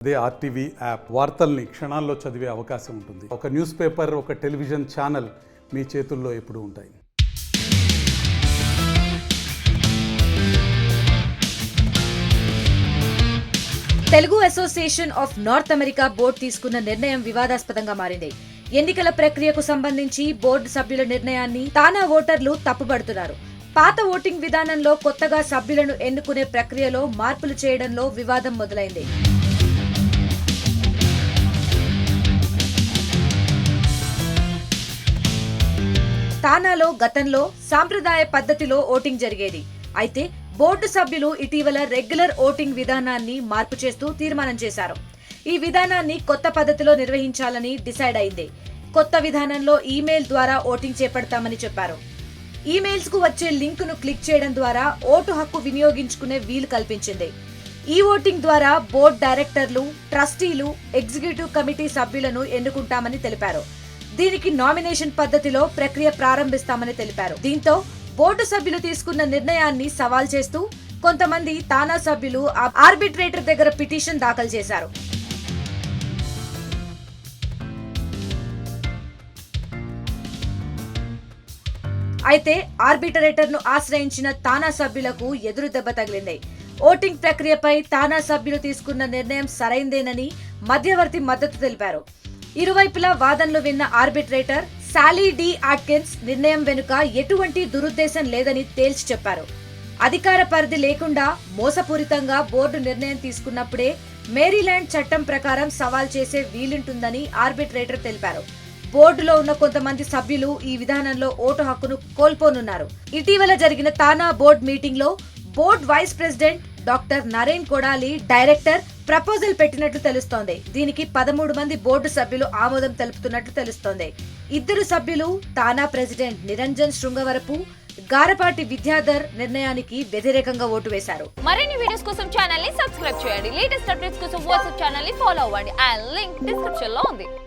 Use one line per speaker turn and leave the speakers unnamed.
అదే RTV app వార్తల్ని క్షణాల్లో చదివే అవకాశం ఉంటుంది. ఒక న్యూస్ పేపర్, ఒక టెలివిజన్ ఛానల్ మీ చేతుల్లో ఎప్పుడూ ఉంటాయి.
Telugu association of north America board తీసుకున్న నిర్ణయం వివాదాస్పదంగా మారింది. ఎన్నికల ప్రక్రియకు సంబంధించి బోర్డు సభ్యుల నిర్ణయాన్ని తానా ఓటర్లు తప్పుపడుతున్నారు. పాత ఓటింగ్ విధానంలో కొత్తగా సభ్యులను ఎన్నుకునే ప్రక్రియలో మార్పులు చేయడంలో వివాదం మొదలైంది. తానాలో గతంలో సాంప్రదాయ పద్ధతిలో ఓటింగ్ జరిగేది. అయితే బోర్డు సభ్యులు ఇటీవల రెగ్యులర్ ఓటింగ్ విధానాన్ని మార్పు చేస్తూ తీర్మానం చేశారు. ఈ విధానాన్ని కొత్త పద్ధతిలో నిర్వహించాలని డిసైడ్ అయింది. కొత్త విధానంలో ఈమెయిల్ ద్వారా ఓటింగ్ చేపడతామని చెప్పారు. ఈమెయిల్స్ కు వచ్చే లింక్ ను క్లిక్ చేయడం ద్వారా ఓటు హక్కు వినియోగించుకునే వీలు కల్పించింది. ఈ ఓటింగ్ ద్వారా బోర్డు డైరెక్టర్లు, ట్రస్టీలు, ఎగ్జిక్యూటివ్ కమిటీ సభ్యులను ఎన్నుకుంటామని తెలిపారు. దీనికి నామినేషన్ పద్ధతిలో ప్రక్రియ ప్రారంభిస్తామని తెలిపారు. దీంతో బోర్డు సభ్యులు తీసుకున్న నిర్ణయాన్ని సవాల్ చేస్తూ కొంతమంది తానా సభ్యులు ఆర్బిట్రేటర్ దగ్గర పిటిషన్ దాఖలు చేశారు. అయితే ఆర్బిట్రేటర్ ను ఆశ్రయించిన తానా సభ్యులకు ఎదురు దెబ్బ తగిలింది. ఓటింగ్ ప్రక్రియపై తానా సభ్యులు తీసుకున్న నిర్ణయం సరైందేనని మధ్యవర్తి మద్దతు తెలిపారు. ఇరువైపులా వాదనలు విన్న ఆర్బిట్రేటర్ సాలీ డి ఆట్కిన్స్ నిర్ణయం వెనుక ఎటువంటి దురుద్దేశం లేదని తేల్చి చెప్పారు. అధికార పరిధి లేకుండా మోసపూరితంగా బోర్డు నిర్ణయం తీసుకున్నప్పుడే మేరీలాండ్ చట్టం ప్రకారం సవాల్ చేసే వీలుంటుందని ఆర్బిట్రేటర్ తెలిపారు. బోర్డులో ఉన్న కొంతమంది సభ్యులు ఈ విధానంలో ఓటు హక్కును కోల్పోనున్నారు. ఇటీవల జరిగిన తానా బోర్డు మీటింగ్ లో board vice president doctor Naren Kodali director proposal పెట్టినట్లు తెలుస్తోంది. దీనికి 13 మంది బోర్డు సభ్యులు ఆమోదం తెలుపుతున్నట్లు తెలుస్తోంది. 2 సభ్యులు తానా ప్రెసిడెంట్ నిరంజన్ శృంగవరపు, గారపాటి విద్యాధర్ నిర్ణయానికి వ్యతిరేకంగా ఓటు వేశారు.
మరిన్ని వీడియోస్ కోసం ఛానల్ ని సబ్స్క్రైబ్ చేయండి. లేటెస్ట్ అప్డేట్స్ కోసం వాట్సాప్ ఛానల్ ని ఫాలో అవ్వండి. ఆ లింక్ డిస్క్రిప్షన్ లో ఉంది.